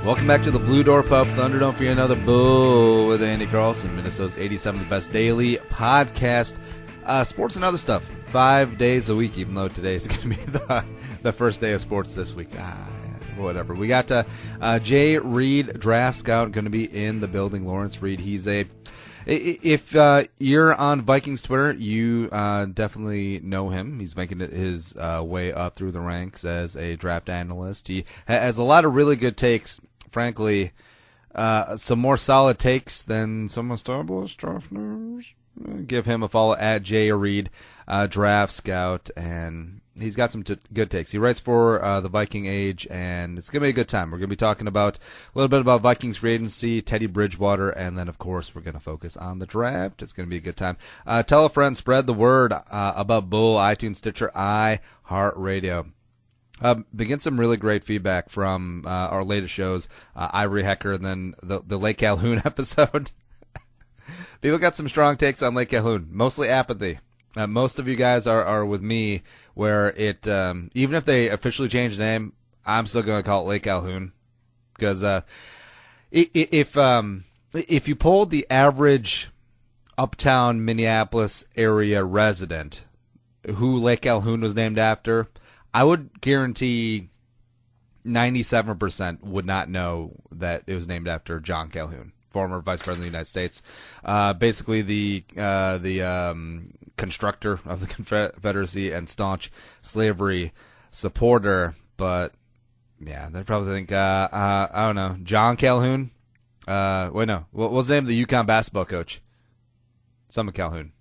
Welcome back to the Blue Door Pub Thunder. Don't fear another bull with Andy Carlson, Minnesota's 87th best daily podcast. Sports and other stuff, 5 days a week, even though today is going to be the first day of sports this week. Whatever. We got JReid, draft scout, going to be in the building. Lawrence Reed. If you're on Vikings Twitter, you definitely know him. He's making his way up through the ranks as a draft analyst. He has a lot of really good takes. Frankly, some more solid takes than some established draft news. Give him a follow at JReid, draft scout, and he's got some good takes. He writes for the Viking Age, and it's going to be a good time. We're going to be talking about a little bit about Vikings free agency, Teddy Bridgewater, and then, of course, we're going to focus on the draft. It's going to be a good time. Tell a friend, spread the word about Bull, iTunes, Stitcher, iHeartRadio. Begin some really great feedback from our latest shows, Ivory Hecker, and then the Lake Calhoun episode. People got some strong takes on Lake Calhoun, mostly apathy. Most of you guys are with me, where it even if they officially change the name, I'm still going to call it Lake Calhoun, because if you polled the average uptown Minneapolis area resident who Lake Calhoun was named after, I would guarantee 97% would not know that it was named after John Calhoun, former Vice President of the United States, basically the constructor of the Confederacy and staunch slavery supporter. But yeah, they probably think I don't know, John Calhoun. Wait, no, what was the name of the UConn basketball coach? Some Calhoun.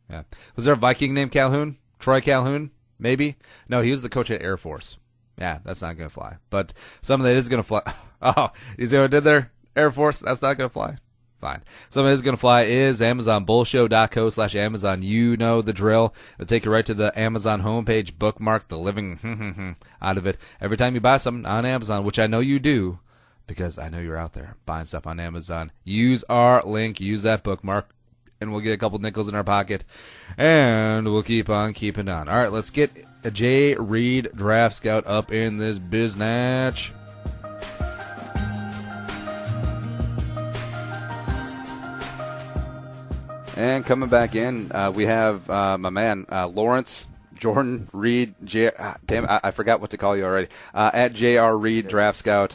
Yeah, was there a Viking named Calhoun? Troy Calhoun? Maybe. No, he was the coach at Air Force. Yeah, that's not going to fly. But something that is going to fly. Oh, you see what I did there? Air Force, that's not going to fly. Fine. Something that is going to fly is AmazonBullshow.co/Amazon. You know the drill. It'll take you right to the Amazon homepage, bookmark the living out of it every time you buy something on Amazon, which I know you do because I know you're out there buying stuff on Amazon. Use our link, use that bookmark, and we'll get a couple nickels in our pocket, and we'll keep on keeping on. All right, let's get a JReid draft scout up in this biznatch. And coming back in, we have my man, Lawrence Jordan Reed. I forgot what to call you already. At JReid Draft Scout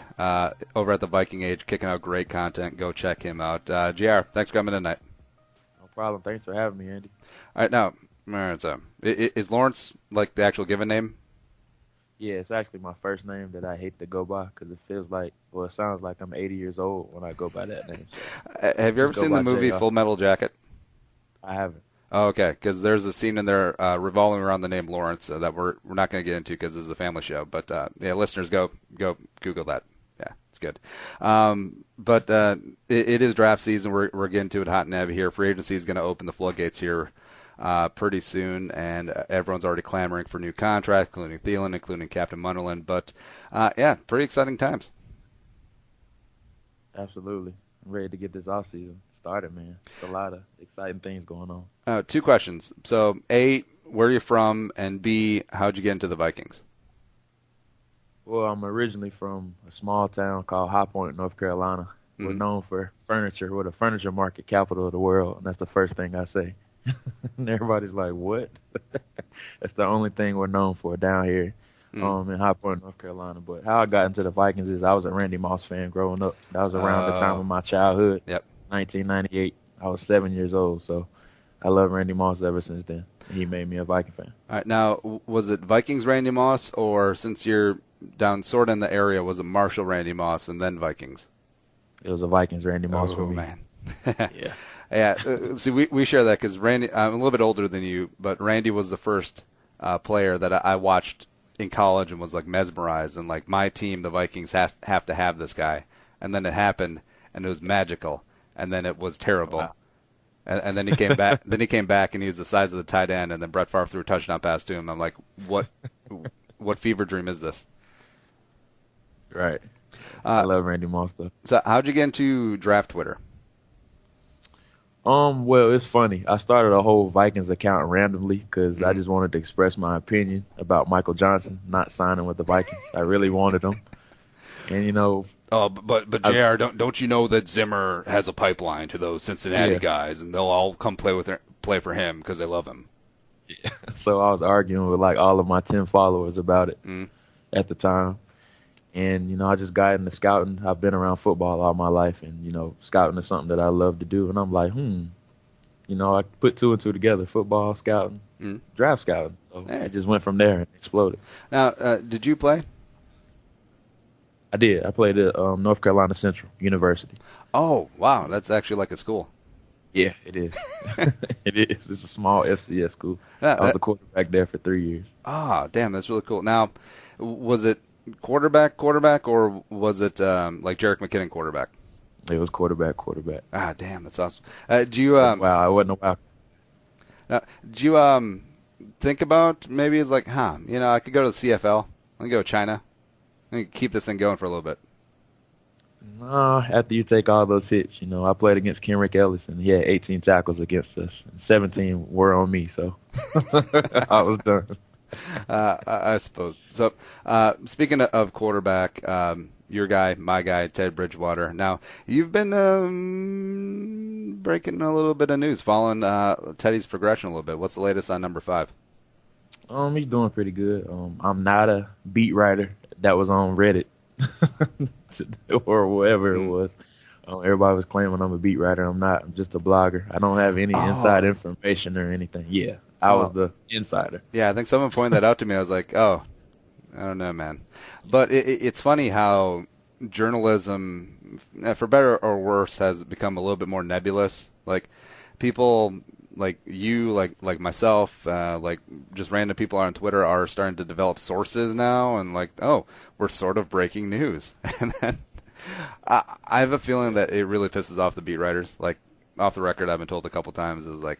over at the Viking Age, kicking out great content. Go check him out. JR, thanks for coming tonight. No problem. Thanks for having me, Andy. All right, now, is Lawrence like the actual given name? Yeah, it's actually my first name that I hate to go by because it feels like, well, it sounds like I'm 80 years old when I go by that name. So have you ever seen the movie Full Metal Jacket? I haven't. Oh, okay, because there's a scene in there revolving around the name Lawrence that we're not going to get into because this is a family show. But yeah, listeners, go Google that. Yeah, it's good. But it is draft season. We're getting to it hot and heavy here. Free agency is going to open the floodgates here pretty soon, and everyone's already clamoring for new contracts, including Thielen, including Captain Munderland. But yeah, pretty exciting times. Absolutely. I'm ready to get this offseason started, man. It's a lot of exciting things going on. Two questions. So, A, where are you from? And B, how'd you get into the Vikings? Well, I'm originally from a small town called High Point, North Carolina. Mm-hmm. We're known for furniture. We're the furniture market capital of the world, and that's the first thing I say. And everybody's like, what? That's the only thing we're known for down here. In High Point, North Carolina. But how I got into the Vikings is I was a Randy Moss fan growing up. That was around the time of my childhood. Yep. 1998. I was 7 years old, so I love Randy Moss ever since then. He made me a Viking fan. All right, now, was it Vikings Randy Moss, or since you're down sort of in the area, was it Marshall Randy Moss and then Vikings? It was a Vikings Randy Moss for me. Man. Yeah. Yeah. See, we share that because Randy, I'm a little bit older than you, but Randy was the first player that I watched in college and was like mesmerized, and like my team, the Vikings, have to have this guy. And then it happened, and it was magical, and then it was terrible. Wow. And then he came back. Then he came back, and he was the size of the tight end. And then Brett Favre threw a touchdown pass to him. I'm like, what fever dream is this? Right. I love Randy Moss though. So how'd you get into draft Twitter? Well, it's funny. I started a whole Vikings account randomly because I just wanted to express my opinion about Michael Johnson not signing with the Vikings. I really wanted him. And, Oh, but JR, don't you know that Zimmer has a pipeline to those Cincinnati guys, and they'll all come play for him because they love him. Yeah. So I was arguing with like all of my 10 followers about it at the time. And, you know, I just got into scouting. I've been around football all my life, and, you know, scouting is something that I love to do. And I'm like, you know, I put 2 and 2 together, football, scouting, draft scouting. So it just went from there and exploded. Now, did you play? I did. I played at North Carolina Central University. Oh, wow. That's actually like a school. Yeah, it is. It is. It's a small FCS school. I was a quarterback there for 3 years. Ah, damn, that's really cool. Now, was it quarterback, or was it like Jerick McKinnon quarterback? It was quarterback. Ah, damn, that's awesome. Do you wow, I wasn't a wow. do you think about maybe it's like, you know, I could go to the CFL. I could go to China. I could keep this thing going for a little bit. No, after you take all those hits, you know, I played against Kenrick Ellis, and he had 18 tackles against us, and 17 were on me, so I was done. I suppose. So, speaking of quarterback, your guy, my guy, Ted Bridgewater. Now, you've been breaking a little bit of news, following Teddy's progression a little bit. What's the latest on number 5? He's doing pretty good. I'm not a beat writer that was on Reddit or wherever it was. Everybody was claiming I'm a beat writer. I'm not. I'm just a blogger. I don't have any inside information or anything. Yeah, I was the insider. Yeah, I think someone pointed that out to me. I was like, I don't know, man. But it's funny how journalism, for better or worse, has become a little bit more nebulous. Like people like you, like myself, like just random people on Twitter are starting to develop sources now, and like, we're sort of breaking news. And then I have a feeling that it really pisses off the beat writers. Like off the record, I've been told a couple times is like,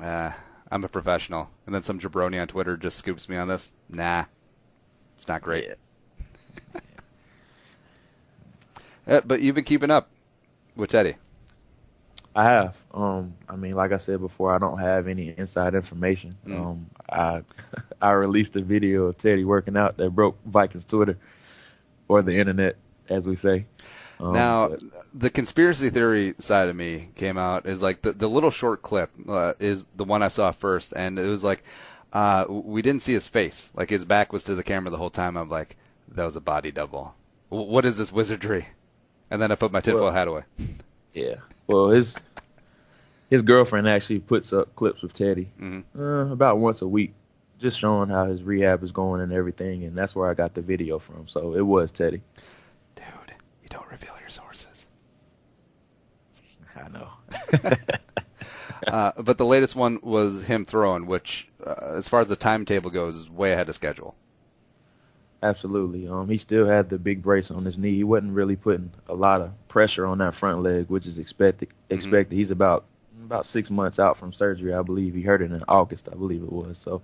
I'm a professional, and then some jabroni on Twitter just scoops me on this. Nah, it's not great. But you've been keeping up with Teddy. I have. I mean, like I said before, I don't have any inside information. I released a video of Teddy working out that broke Vikings Twitter, or the internet, as we say. Now, the conspiracy theory side of me came out is like the little short clip is the one I saw first, and it was like we didn't see his face. Like his back was to the camera the whole time. I'm like, that was a body double. What is this wizardry? And then I put my tinfoil hat away. Yeah. Well, his girlfriend actually puts up clips of Teddy about once a week, just showing how his rehab is going and everything, and that's where I got the video from. So it was Teddy. Dude, you don't reveal your sources. I know. But the latest one was him throwing, which, as far as the timetable goes, is way ahead of schedule. Absolutely. He still had the big brace on his knee. He wasn't really putting a lot of pressure on that front leg, which is expected. He's about 6 months out from surgery, I believe. He hurt it in August, I believe it was. So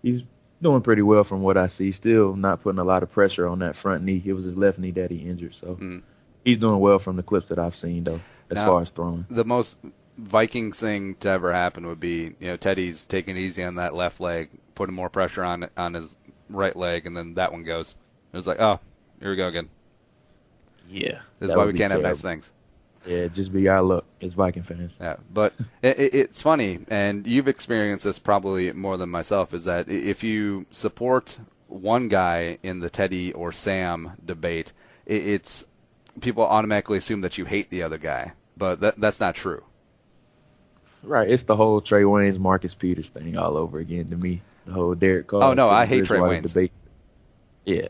he's doing pretty well from what I see. Still not putting a lot of pressure on that front knee. It was his left knee that he injured. So he's doing well from the clips that I've seen, though, as far as throwing. The most Vikings thing to ever happen would be, Teddy's taking it easy on that left leg, putting more pressure on his right leg, and then that one goes. It was like, here we go again. Yeah. This is why we can't have nice things. Yeah, just be our luck as Viking fans. Yeah, but it's funny, and you've experienced this probably more than myself, is that if you support one guy in the Teddy or Sam debate, it's people automatically assume that you hate the other guy, but that's not true. Right, it's the whole Trey Waynes, Marcus Peters thing all over again to me. The whole Derek Carr. Oh, no, I hate Trey Waynes. Debate. Yeah.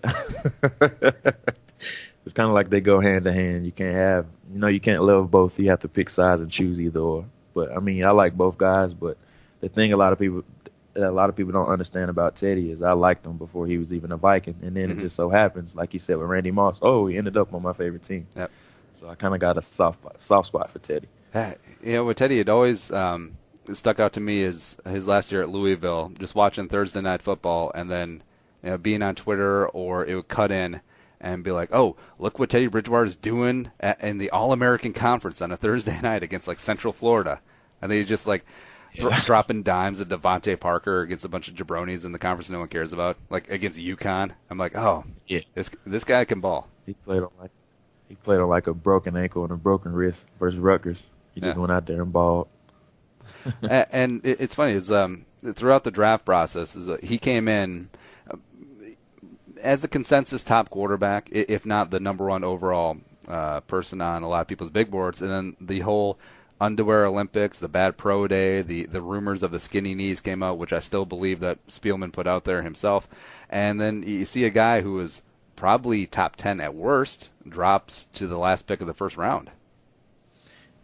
It's kind of like they go hand to hand. You can't love both. You have to pick sides and choose either or. But, I mean, I like both guys, but the thing a lot of people don't understand about Teddy is I liked him before he was even a Viking. And then it just so happens, like you said with Randy Moss, he ended up on my favorite team. Yep. So I kind of got a soft spot for Teddy. With Teddy, it always stuck out to me is his last year at Louisville, just watching Thursday Night Football and then being on Twitter, or it would cut in and be like, look what Teddy Bridgewater is doing in the All-American Conference on a Thursday night against like Central Florida. And they just like dropping dimes at Devontae Parker against a bunch of jabronis in the conference no one cares about, like against UConn. I'm like, this guy can ball. He played on like He played on like a broken ankle and a broken wrist versus Rutgers. He just went out there and balled. And it's funny is throughout the draft process is he came in as a consensus top quarterback, if not the number one overall person on a lot of people's big boards, and then the whole underwear Olympics, the bad pro day, the rumors of the skinny knees came out, which I still believe that Spielman put out there himself, and then you see a guy who was probably top 10 at worst drops to the last pick of the first round.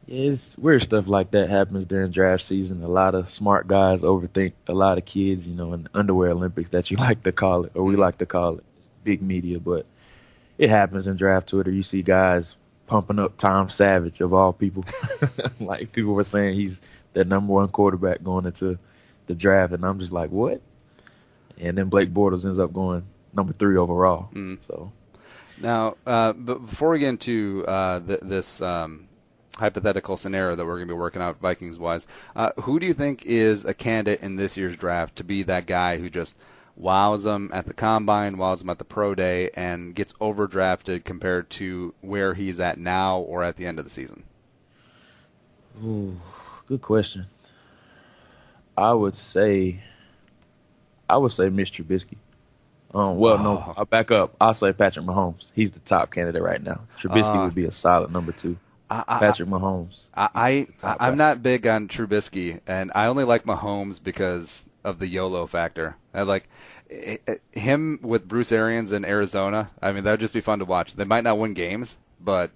Yeah, it's weird stuff like that happens during draft season. A lot of smart guys overthink a lot of kids, in the underwear Olympics that you like to call it, or we like to call it. It's big media, but it happens in draft Twitter. You see guys pumping up Tom Savage, of all people. Like, people were saying he's the number one quarterback going into the draft, and I'm just like, what? And then Blake Bortles ends up going number 3 overall. So now, but before we get into this hypothetical scenario that we're going to be working out Vikings-wise, who do you think is a candidate in this year's draft to be that guy who just wows them at the combine, wows them at the pro day, and gets overdrafted compared to where he's at now or at the end of the season? Ooh, good question. I would say Mitch Trubisky. No, I'll back up. I'll say Patrick Mahomes. He's the top candidate right now. Trubisky would be a solid number 2. Patrick Mahomes. I'm not big on Trubisky, and I only like Mahomes because of the YOLO factor. I like him with Bruce Arians in Arizona. I mean, that would just be fun to watch. They might not win games, but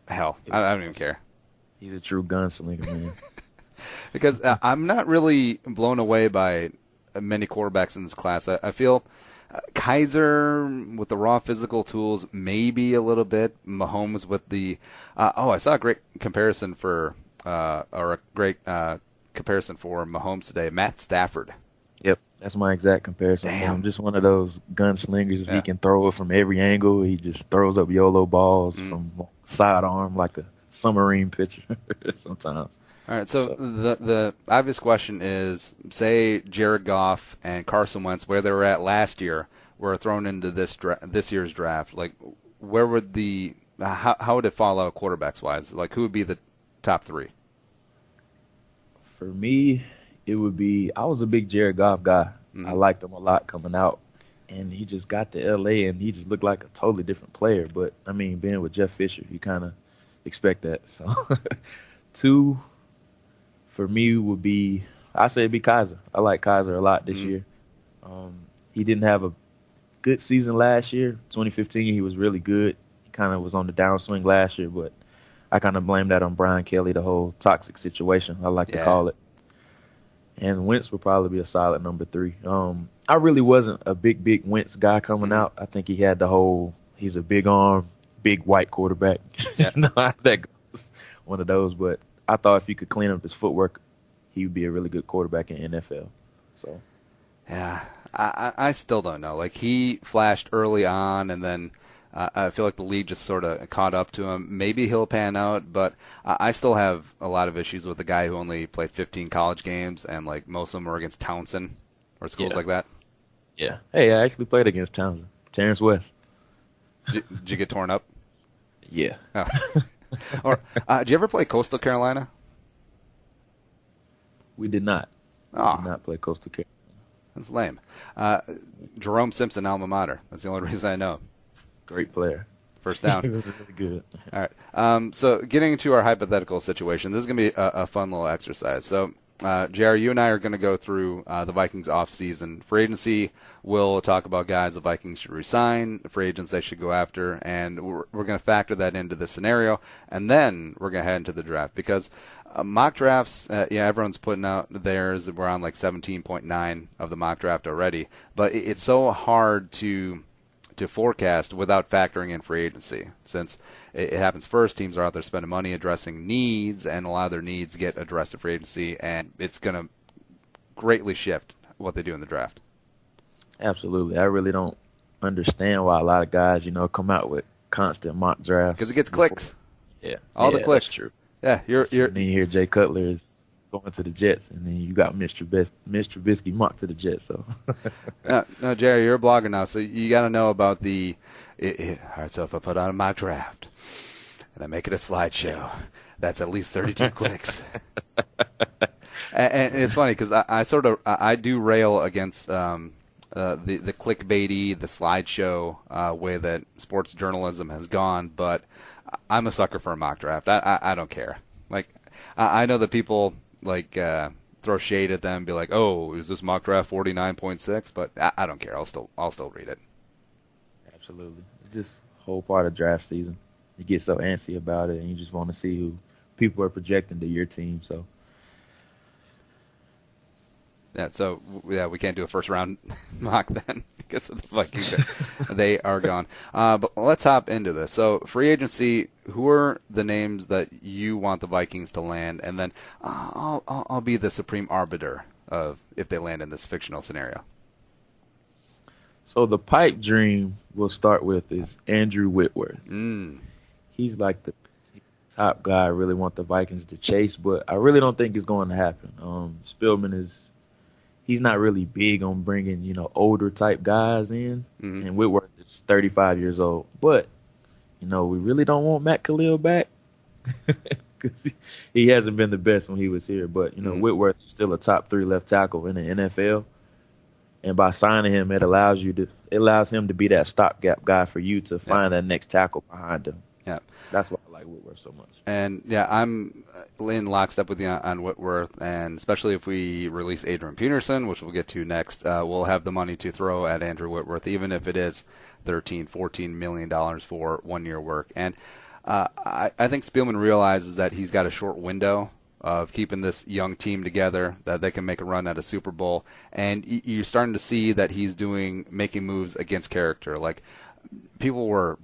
hell, I don't even care. He's a true gunslinger, man. Because I'm not really blown away by many quarterbacks in this class. I feel Kaiser with the raw physical tools, maybe a little bit. Mahomes with the I saw a great comparison for Mahomes today. Matt Stafford. Yep, that's my exact comparison. Damn. Just one of those gunslingers. Yeah. He can throw it from every angle. He just throws up YOLO balls from sidearm like a submarine pitcher sometimes. All right, so the obvious question is, say Jared Goff and Carson Wentz, where they were at last year, were thrown into this year's draft. Like, where would how would it fall out quarterbacks wise? Like, who would be the top 3? For me, it would be, I was a big Jared Goff guy. I liked him a lot coming out, and he just got to L.A. and he just looked like a totally different player. But I mean, being with Jeff Fisher, you kind of expect that. So 2. For me would be, I say it'd be Kaiser. I like Kaiser a lot this year. He didn't have a good season last year. 2015, he was really good. He kind of was on the downswing last year, but I kind of blame that on Brian Kelly, the whole toxic situation, I like to call it. And Wentz would probably be a solid number 3. I really wasn't a big Wentz guy coming out. I think he had he's a big arm, big white quarterback. Yeah. That goes, one of those, but I thought if he could clean up his footwork, he would be a really good quarterback in NFL. So, yeah, I still don't know. Like, he flashed early on, and then I feel like the league just sort of caught up to him. Maybe he'll pan out, but I still have a lot of issues with the guy who only played 15 college games, and like most of them were against Townsend or schools like that. Yeah. Hey, I actually played against Townsend. Terrence West. Did you get torn up? Yeah. Oh. Or did you ever play Coastal Carolina? We did not. Oh. We did not play Coastal Carolina. That's lame. Jerome Simpson, alma mater. That's the only reason I know. Great player. First down. He was really good. All right. So getting into our hypothetical situation, this is going to be a fun little exercise. So, JR, you and I are going to go through the Vikings offseason. Free agency, we'll talk about guys the Vikings should resign, free agents they should go after, and we're going to factor that into the scenario, and then we're going to head into the draft. Because mock drafts, everyone's putting out theirs. We're on like 17.9 of the mock draft already. But it's so hard to forecast without factoring in free agency. Since it happens first, teams are out there spending money addressing needs, and a lot of their needs get addressed at free agency, and it's going to greatly shift what they do in the draft. Absolutely. I really don't understand why a lot of guys, come out with constant mock drafts. Because it gets clicks. Yeah. All the clicks. That's true. Yeah, you're and then you hear Jay Cutler is going to the Jets, and then you got Mr. Trubisky mocked to the Jets. So, no, Jerry, you're a blogger now, so you got to know about all right, so if I put on a mock draft and I make it a slideshow, that's at least 32 clicks. And it's funny because I do rail against the clickbaity, the slideshow way that sports journalism has gone, but I'm a sucker for a mock draft. I don't care. Like, I know that people throw shade at them, and be like, "Oh, is this mock draft 49.6?" But I don't care. I'll still read it. Absolutely, it's just a whole part of draft season. You get so antsy about it, and you just want to see who people are projecting to your team. So. Yeah, so we can't do a first round mock then because of the Vikings. They are gone. But let's hop into this. So free agency, who are the names that you want the Vikings to land? And then I'll be the supreme arbiter of if they land in this fictional scenario. So the pipe dream we'll start with is Andrew Whitworth. He's like the top guy I really want the Vikings to chase, but I really don't think it's going to happen. Spielman he's not really big on bringing, older type guys in. Mm-hmm. And Whitworth is 35 years old. But, we really don't want Matt Khalil back because he hasn't been the best when he was here. But, mm-hmm. Whitworth is still a top 3 left tackle in the NFL. And by signing him, it allows him to be that stopgap guy for you to find that next tackle behind him. Yeah, that's why I like Whitworth so much. And yeah, I'm in lockstep with you on Whitworth, and especially if we release Adrian Peterson, which we'll get to next, we'll have the money to throw at Andrew Whitworth, even if it is $13-14 million for 1 year work. And I think Spielman realizes that he's got a short window of keeping this young team together, that they can make a run at a Super Bowl, and you're starting to see that he's making moves against character, like. People were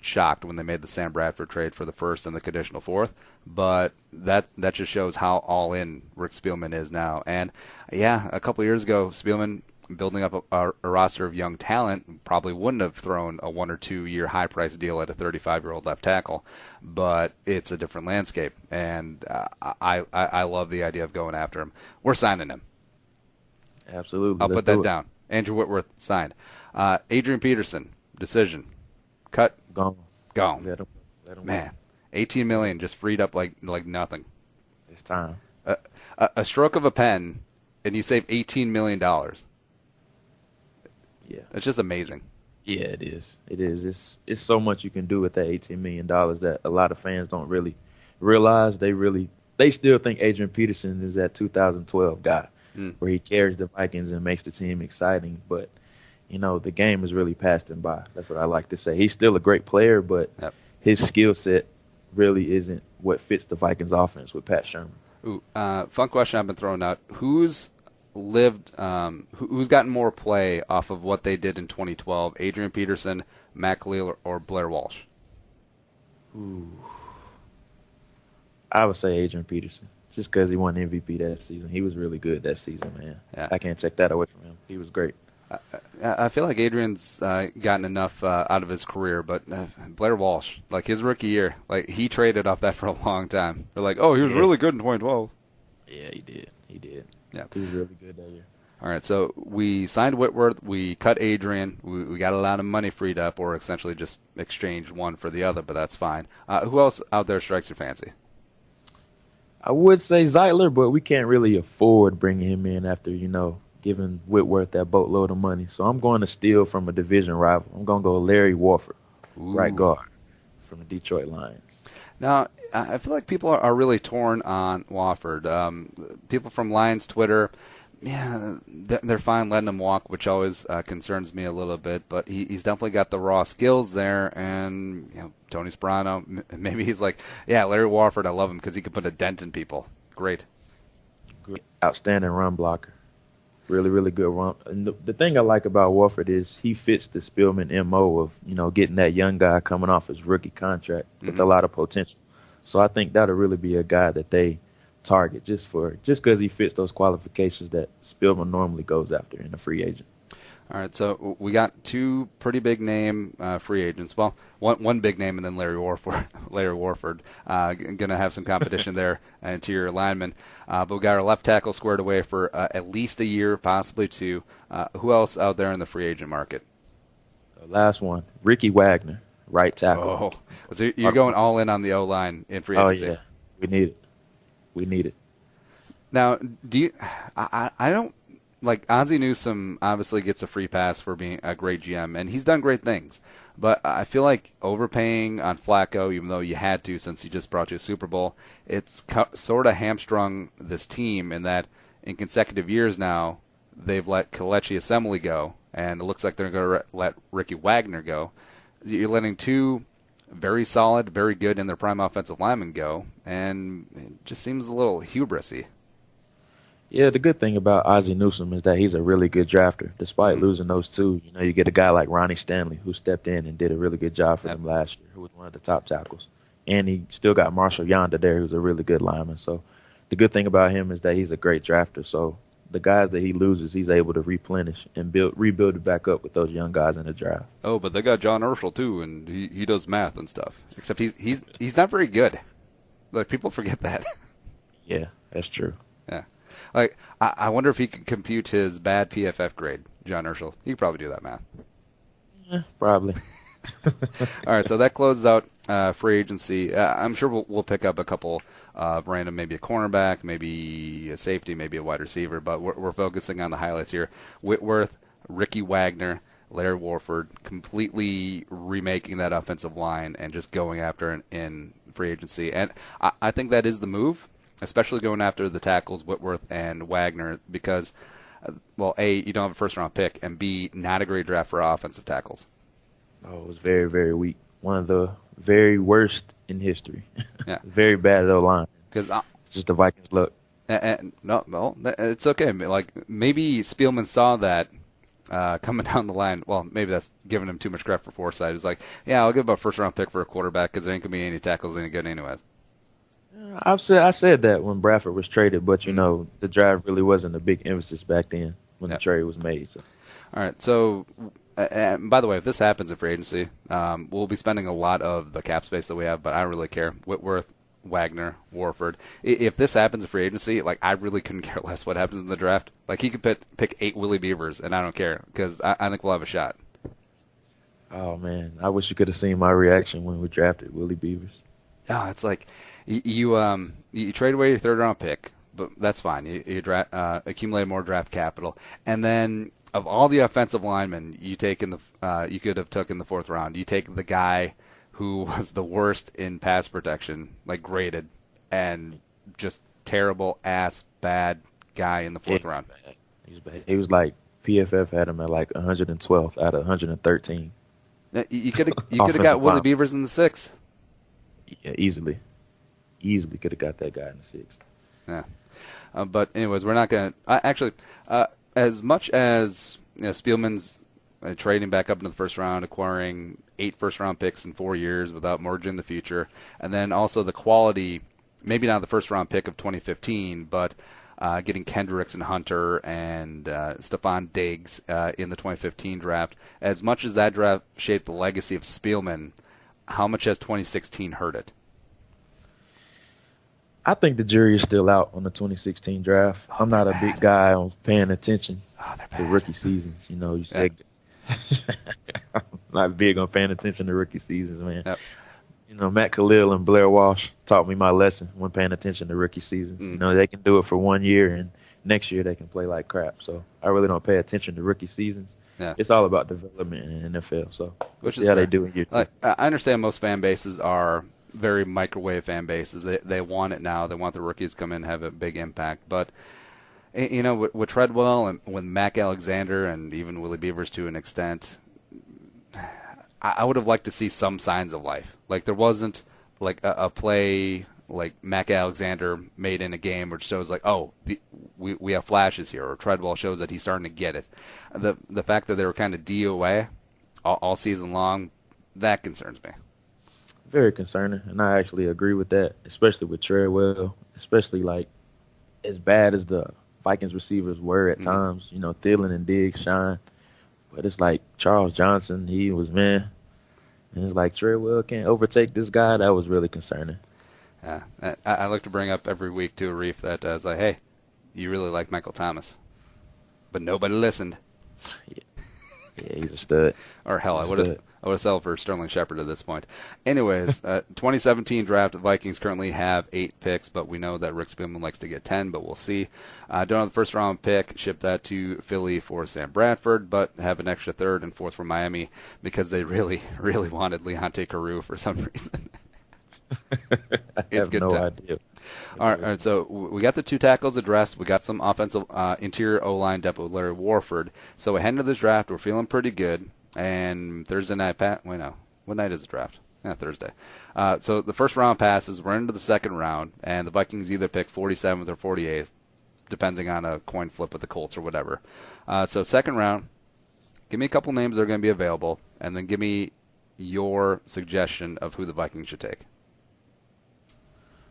shocked when they made the Sam Bradford trade for the first and the conditional fourth, but that just shows how all in Rick Spielman is now. And yeah, a couple of years ago, Spielman building up a roster of young talent probably wouldn't have thrown a 1 or 2 year high price deal at a 35-year-old left tackle, but it's a different landscape, and I love the idea of going after him. We're signing him. Absolutely. I'll put that down. Andrew Whitworth signed. Adrian Peterson. Decision. Cut. Gone. Let him Man, $18 million just freed up like nothing. It's time. A stroke of a pen, and you save $18 million. Yeah. It's just amazing. Yeah, it is. It is. It's so much you can do with that $18 million that a lot of fans don't really realize. They still think Adrian Peterson is that 2012 guy where he carries the Vikings and makes the team exciting, but the game has really passed him by. That's what I like to say. He's still a great player, but his skill set really isn't what fits the Vikings offense with Pat Shermer. Ooh, fun question I've been throwing out. Who's gotten more play off of what they did in 2012, Adrian Peterson, Matt Khalil, or Blair Walsh? Ooh. I would say Adrian Peterson, just because he won MVP that season. He was really good that season, man. Yeah. I can't take that away from him. He was great. I feel like Adrian's gotten enough out of his career, but Blair Walsh, like his rookie year, like he traded off that for a long time. They're like, oh, he was really good in 2012. Yeah, he did. Yeah, he was really good that year. All right, so we signed Whitworth, we cut Adrian, we got a lot of money freed up, or essentially just exchanged one for the other, but that's fine. Who else out there strikes your fancy? I would say Zeitler, but we can't really afford bringing him in after, giving Whitworth that boatload of money. So I'm going to steal from a division rival. I'm going to go Larry Warford, right guard from the Detroit Lions. Now, I feel like people are really torn on Warford. People from Lions Twitter, they're fine letting him walk, which always concerns me a little bit. But he's definitely got the raw skills there. And, Tony Sparano, maybe he's like, Larry Warford, I love him because he can put a dent in people. Great. Outstanding run blocker. Really, really good run. And the thing I like about Warford is he fits the Spielman MO of, getting that young guy coming off his rookie contract with a lot of potential. So I think that'll really be a guy that they target just because he fits those qualifications that Spielman normally goes after in a free agent. All right, so we got two pretty big name free agents. Well, one big name and then Larry Warford. Larry Warford going to have some competition there, interior lineman. But we got our left tackle squared away for at least a year, possibly two. Who else out there in the free agent market? The last one, Ricky Wagner, right tackle. Oh, so you're going all in on the O-line in free agency. Oh, yeah. We need it. We need it. Now, do you? I don't. Like, Ozzie Newsome obviously gets a free pass for being a great GM, and he's done great things. But I feel like overpaying on Flacco, even though you had to since he just brought you a Super Bowl, it's sort of hamstrung this team in that in consecutive years now, they've let Kelechi Assembly go, and it looks like they're going to let Ricky Wagner go. You're letting two very solid, very good in their prime offensive linemen go, and it just seems a little hubrisy. Yeah, the good thing about Ozzie Newsome is that he's a really good drafter. Despite losing those two, you get a guy like Ronnie Stanley who stepped in and did a really good job for them last year, who was one of the top tackles. And he still got Marshall Yonder there, who's a really good lineman. So the good thing about him is that he's a great drafter. So the guys that he loses, he's able to replenish and rebuild it back up with those young guys in the draft. Oh, but they got John Urschel too, and he does math and stuff. Except he's not very good. Like, people forget that. Yeah, that's true. Yeah. Like, I wonder if he could compute his bad PFF grade, John Urschel. He could probably do that math. Yeah, probably. All right, so that closes out free agency. I'm sure we'll pick up a couple random, maybe a cornerback, maybe a safety, maybe a wide receiver, but we're focusing on the highlights here. Whitworth, Ricky Wagner, Larry Warford, completely remaking that offensive line and just going after it in free agency. And I think that is the move, especially going after the tackles, Whitworth and Wagner, because, well, A, you don't have a first-round pick, and B, not a great draft for offensive tackles. Oh, it was very, very weak. One of the very worst in history. Yeah. Very bad at O-line. Because just the Vikings look. No, it's okay. Like, maybe Spielman saw that coming down the line. Well, maybe that's giving him too much credit for foresight. He was like, yeah, I'll give up a first-round pick for a quarterback because there ain't going to be any tackles any good anyways. I said that when Bradford was traded, but the draft really wasn't a big emphasis back then when the trade was made. So. All right, so and by the way, if this happens in free agency, we'll be spending a lot of the cap space that we have, but I don't really care. Whitworth, Wagner, Warford. If this happens in free agency, like, I really couldn't care less what happens in the draft. Like, he could pick 8 Willie Beavers, and I don't care because I think we'll have a shot. Oh man, I wish you could have seen my reaction when we drafted Willie Beavers. Oh, it's like you trade away your third-round pick, but that's fine. You accumulate more draft capital, and then of all the offensive linemen you could have took in the 4th round, you take the guy who was the worst in pass protection, like graded, and just terrible ass bad guy in the 4th round. He's bad. He was like PFF had him at like 112th out of 113. You could have got Willie Beavers in the 6th. Yeah, easily could have got that guy in the 6th. Yeah, but anyways, we're not going to as much as Spielman's trading back up into the 1st round, acquiring 8 first-round picks in 4 years without mortgaging the future, and then also the quality, maybe not the first-round pick of 2015, but getting Kendricks and Hunter and Stephon Diggs in the 2015 draft. As much as that draft shaped the legacy of Spielman, how much has 2016 hurt it? I think the jury is still out on the 2016 draft. I'm not a big guy on paying attention to rookie seasons. You said I'm not big on paying attention to rookie seasons, man. Yep. Matt Khalil and Blair Walsh taught me my lesson when paying attention to rookie seasons. They can do it for 1 year, and next year they can play like crap. So I really don't pay attention to rookie seasons. Yeah. It's all about development in the NFL. So which is how fair. They do in year 2. Like, I understand most fan bases are very microwave fan bases. They want it now. They want the rookies to come in and have a big impact. But with Treadwell and with Mac Alexander and even Willie Beavers to an extent, I would have liked to see some signs of life. Like, there wasn't like a play like Mac Alexander made in a game which shows like, we have flashes here, or Treadwell shows that he's starting to get it. The fact that they were kind of DOA all season long, that concerns me. Very concerning, and I actually agree with that, especially with Treadwell, especially like as bad as the Vikings receivers were at times. Thielen and Diggs shine. But it's like Charles Johnson, he was, man. And it's like Treadwell can't overtake this guy. That was really concerning. Yeah, I like to bring up every week to a Reef that is like, hey, you really like Michael Thomas, but nobody listened. Yeah, he's a stud. Or hell, I would have settled for Sterling Shepard at this point. Anyways, 2017 draft, the Vikings currently have 8 picks, but we know that Rick Spielman likes to get 10, but we'll see. Don't have the first round pick, ship that to Philly for Sam Bradford, but have an extra third and fourth for Miami because they really, really wanted Leonte Carew for some reason. I have no idea. All right, so we got the 2 tackles addressed. We got some offensive interior O-line depth with Larry Warford. So ahead of this draft, we're feeling pretty good. And Thursday night, what night is the draft? Yeah, Thursday. So the first round passes. We're into the second round, and the Vikings either pick 47th or 48th, depending on a coin flip with the Colts or whatever. So second round, give me a couple names that are going to be available, and then give me your suggestion of who the Vikings should take.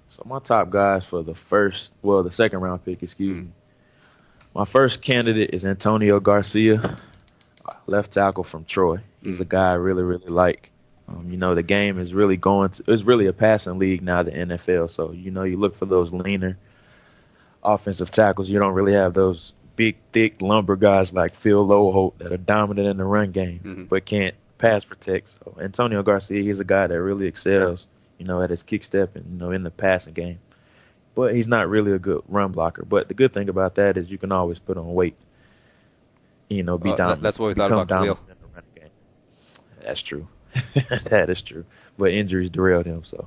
So my top guys for the second round pick, excuse me. My first candidate is Antonio Garcia, left tackle from Troy. He's a guy I really, really like. The game is really it's really a passing league now, the NFL. So, you look for those leaner offensive tackles. You don't really have those big, thick lumber guys like Phil Loholt that are dominant in the run game, but can't pass protect. So Antonio Garcia, he's a guy that really excels, at his kick step and, in the passing game. But he's not really a good run blocker. But the good thing about that is you can always put on weight. Be dominant. That's what we thought about Khalil. That's true. That is true. But injuries derailed him, so.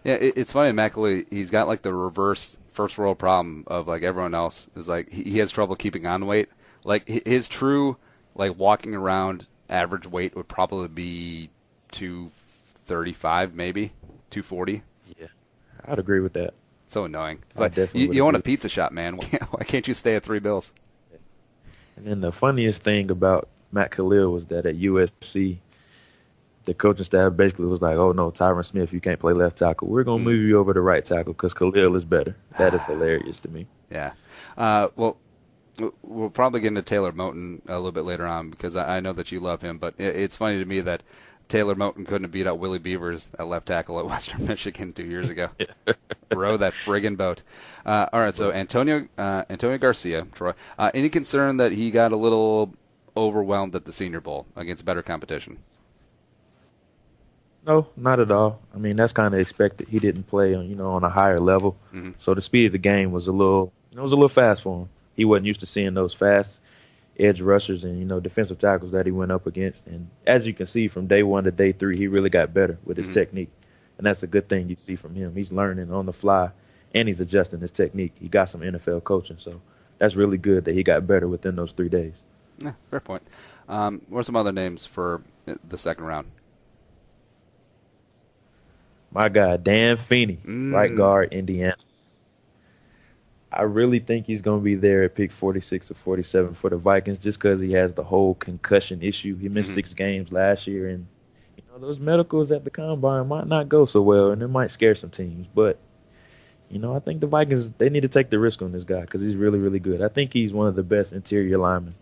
Yeah, it's funny, McAlee, he's got like the reverse first world problem of like everyone else. Is like he has trouble keeping on weight. Like his true like walking around average weight would probably be 235, maybe 240. Yeah, I'd agree with that. So annoying. It's like you own a pizza shop, man. Why can't you stay at $3 bills? And then the funniest thing about Matt Khalil was that at USC, the coaching staff basically was like, "Oh no, Tyron Smith, you can't play left tackle. We're gonna move you over to right tackle because Khalil is better." That is hilarious to me. Yeah. Well, we'll probably get into Taylor Moton a little bit later on because I know that you love him. But it's funny to me that Taylor Moton couldn't have beat out Willie Beavers at left tackle at Western Michigan 2 years ago. Row that friggin' boat. All right, so Antonio Garcia, Troy. Any concern that he got a little overwhelmed at the Senior Bowl against better competition? No, not at all. I mean, that's kind of expected. He didn't play on a higher level, so the speed of the game was a little fast for him. He wasn't used to seeing those fast edge rushers and defensive tackles that he went up against. And as you can see from day 1 to day 3, he really got better with his technique, and that's a good thing you see from him. He's learning on the fly, and he's adjusting his technique. He got some NFL coaching, so that's really good that he got better within those 3 days. Yeah, fair point. What are some other names for the second round? My guy, Dan Feeney, right guard, Indiana. I really think he's going to be there at pick 46 or 47 for the Vikings just because he has the whole concussion issue. He missed 6 games last year, and those medicals at the combine might not go so well, and it might scare some teams. But, I think the Vikings, they need to take the risk on this guy because he's really, really good. I think he's one of the best interior linemen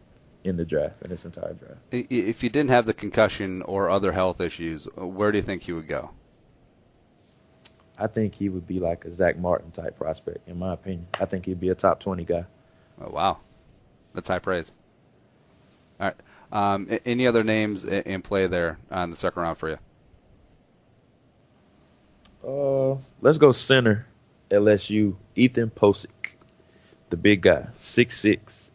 in the draft, in this entire draft. If you didn't have the concussion or other health issues, where do you think he would go? I think he would be like a Zach Martin type prospect, in my opinion. I think he'd be a top 20 guy. Oh, wow. That's high praise. All right. Any other names in play there on the second round for you? Let's go center, LSU, Ethan Posick, the big guy, 6'6".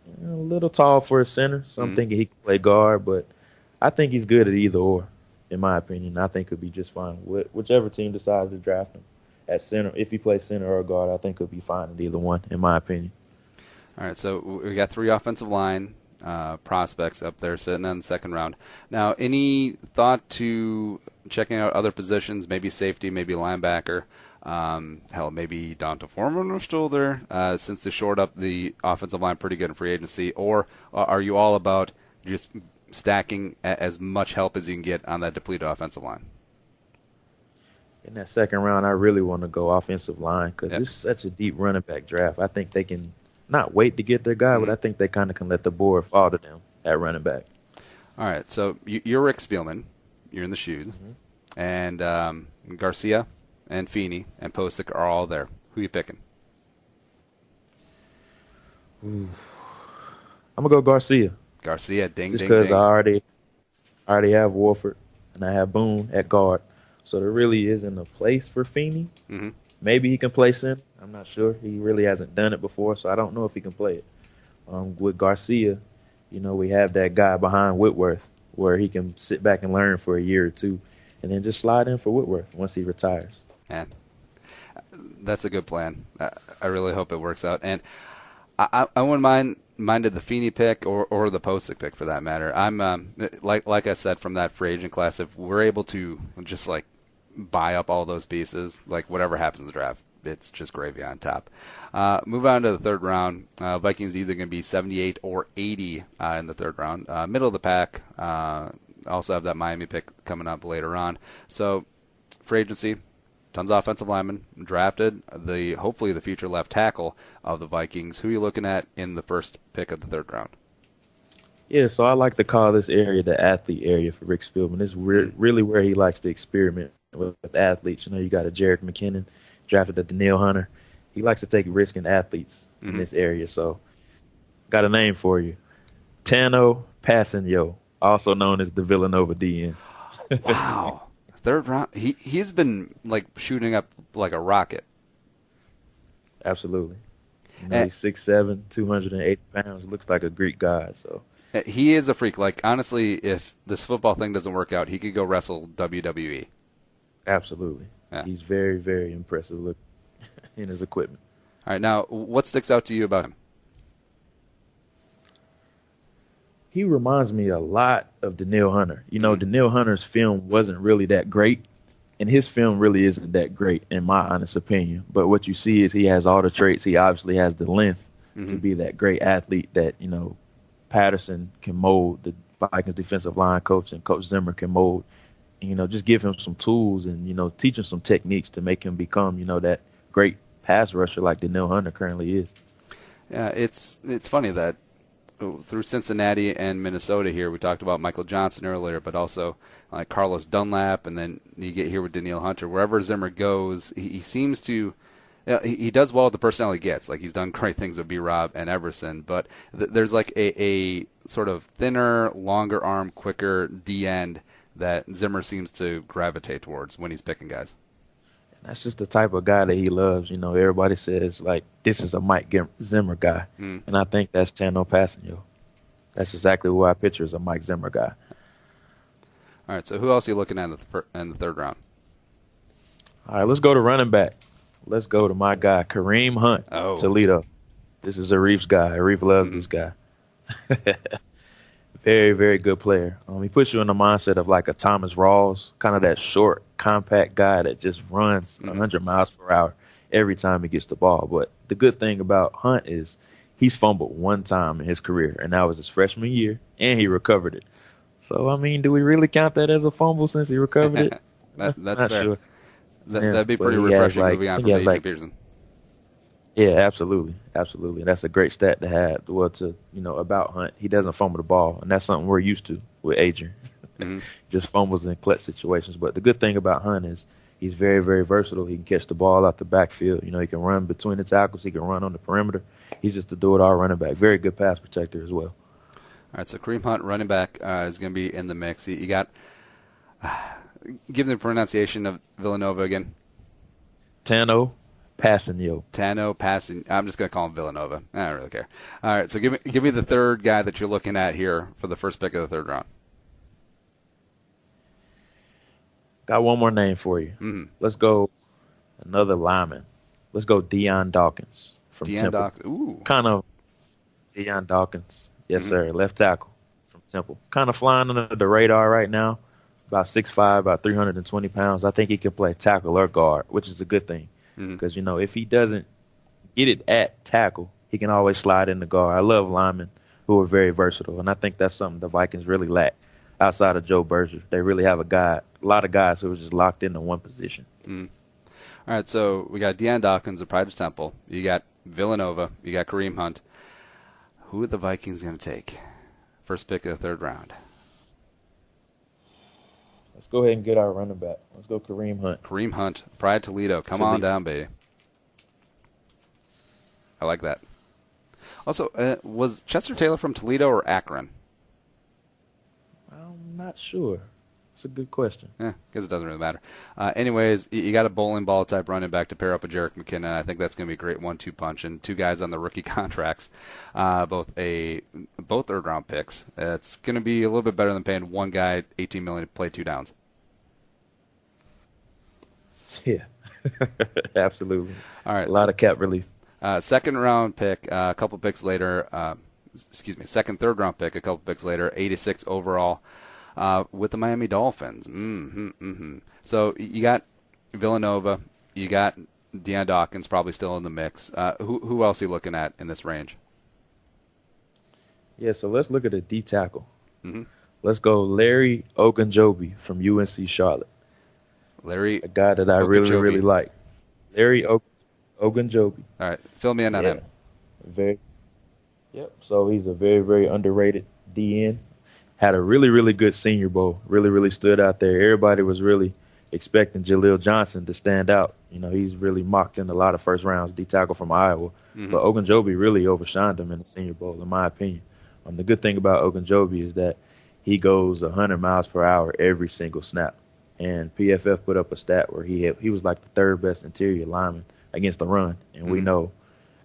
A little tall for a center, so I'm thinking he can play guard, but I think he's good at either or. In my opinion, I think he'll be just fine. Whichever team decides to draft him at center, if he plays center or guard, I think he'll be fine at either one, in my opinion. All right, so we got 3 offensive line prospects up there sitting in the second round. Now, any thought to checking out other positions, maybe safety, maybe linebacker? Hell, maybe Donta Foreman was still there since they shored up the offensive line pretty good in free agency, or are you all about just stacking as much help as you can get on that depleted offensive line? In that second round, I really want to go offensive line because it's such a deep running back draft. I think they can not wait to get their guy, but I think they kind of can let the board fall to them at running back. All right, so you're Rick Spielman. You're in the shoes. And Garcia and Feeney and Posick are all there. Who you picking? I'm going to go Garcia. Garcia, ding, Just ding, because ding. I already have Wolford and I have Boone at guard. So there really isn't a place for Feeney. Mm-hmm. Maybe he can play center. I'm not sure. He really hasn't done it before, so I don't know if he can play it. With Garcia, we have that guy behind Whitworth where he can sit back and learn for a year or two and then just slide in for Whitworth once he retires. Man, that's a good plan. I really hope it works out. And I wouldn't minded the Feeney pick or the Posick pick for that matter. I'm like I said from that free agent class, if we're able to just like buy up all those pieces, like whatever happens in the draft, it's just gravy on top. Move on to the third round. Vikings either going to be 78 or 80 in the third round. Middle of the pack. Also have that Miami pick coming up later on. So free agency, tons of offensive linemen drafted. Hopefully the future left tackle of the Vikings. Who are you looking at in the first pick of the third round? Yeah, so I like to call this area the athlete area for Rick Spielman. It's really where he likes to experiment with athletes. You got a Jerick McKinnon, drafted a Daniil Hunter. He likes to take risk in athletes in this area. So got a name for you. Tano Passanio, also known as the Villanova DN. Wow. Third round. He's been like shooting up like a rocket. Absolutely. He's 6'7", 280 pounds. Looks like a Greek god. So he is a freak. Like honestly, if this football thing doesn't work out, he could go wrestle WWE. Absolutely. Yeah. He's very, very impressive look in his equipment. All right, now what sticks out to you about him? He reminds me a lot of Daniil Hunter. Daniil Hunter's film wasn't really that great, and his film really isn't that great, in my honest opinion. But what you see is he has all the traits. He obviously has the length to be that great athlete that, Patterson can mold, the Vikings defensive line coach and Coach Zimmer can mold. And, just give him some tools and, teach him some techniques to make him become, that great pass rusher like Daniil Hunter currently is. Yeah, it's funny that through Cincinnati and Minnesota here, we talked about Michael Johnson earlier, but also like Carlos Dunlap, and then you get here with Daniil Hunter. Wherever Zimmer goes, he seems to he does well with the personnel he gets. Like he's done great things with B-Rob and Everson, but there's like a sort of thinner, longer arm, quicker D-end that Zimmer seems to gravitate towards when he's picking guys. That's just the type of guy that he loves. Everybody says, like, this is a Mike Zimmer guy. And I think that's Tano Passanio. That's exactly who I picture as a Mike Zimmer guy. All right, so who else are you looking at in the third round? All right, let's go to running back. Let's go to my guy, Kareem Hunt, Toledo. This is Arif's guy. Arif loves this guy. Very, very good player. He puts you in the mindset of like a Thomas Rawls, kind of that short, compact guy that just runs 100 miles per hour every time he gets the ball. But the good thing about Hunt is he's fumbled one time in his career, and that was his freshman year, and he recovered it. So, do we really count that as a fumble since he recovered it? That's not fair. Sure. That'd be pretty refreshing moving on from Adrian Peterson. Yeah, absolutely. That's a great stat to have. About Hunt, he doesn't fumble the ball, and that's something we're used to with Adrian. Just fumbles in clutch situations. But the good thing about Hunt is he's very, very versatile. He can catch the ball out the backfield. He can run between the tackles. He can run on the perimeter. He's just a do-it-all running back. Very good pass protector as well. All right, so Kareem Hunt, running back, is going to be in the mix. You got give me the pronunciation of Villanova again. Tano Passanio. I'm just going to call him Villanova. I don't really care. All right, so give me the third guy that you're looking at here for the first pick of the third round. Got one more name for you. Let's go another lineman. Let's go Deion Dawkins from Temple. Ooh. Kind of Deion Dawkins. Yes, sir. Left tackle from Temple. Kind of flying under the radar right now. About 6'5", about 320 pounds. I think he can play tackle or guard, which is a good thing. Because, if he doesn't get it at tackle, he can always slide in the guard. I love linemen who are very versatile, and I think that's something the Vikings really lack outside of Joe Berger. They really have a lot of guys who are just locked into one position. All right, so we got Deion Dawkins of Private Temple. You got Villanova. You got Kareem Hunt. Who are the Vikings going to take First pick of the third round. Let's go ahead and get our running back. Let's go Kareem Hunt. Kareem Hunt, Pride Toledo. Come on down, baby. I like that. Also, was Chester Taylor from Toledo or Akron? I'm not sure. It's a good question. Yeah, because it doesn't really matter. Anyways, you got a bowling ball type running back to pair up with Jerick McKinnon. I think that's going to be a great 1-2 punch. And two guys on the rookie contracts, both third round picks. It's going to be a little bit better than paying one guy $18 million to play 2 downs. Yeah, absolutely. All right, a lot of cap relief. Second round pick, a couple picks later. Third round pick, a couple picks later. 86 overall. With the Miami Dolphins. So you got Villanova, you got Deion Dawkins probably still in the mix. Who else are you looking at in this range? Yeah, so let's look at a D tackle. Mm-hmm. Let's go Larry Ogunjobi from UNC Charlotte. Larry, a guy that I really like. Larry Ogunjobi. All right, fill me in on him. So he's a very, very underrated DN. Had a really, really good Senior Bowl. Really, really stood out there. Everybody was really expecting Jaleel Johnson to stand out. You know, he's really mocked in a lot of first rounds, D tackle from Iowa. Mm-hmm. But Ogunjobi really overshined him in the Senior Bowl, in my opinion. The good thing about Ogunjobi is that he goes 100 miles per hour every single snap. And PFF put up a stat where he was like the third best interior lineman against the run. And we know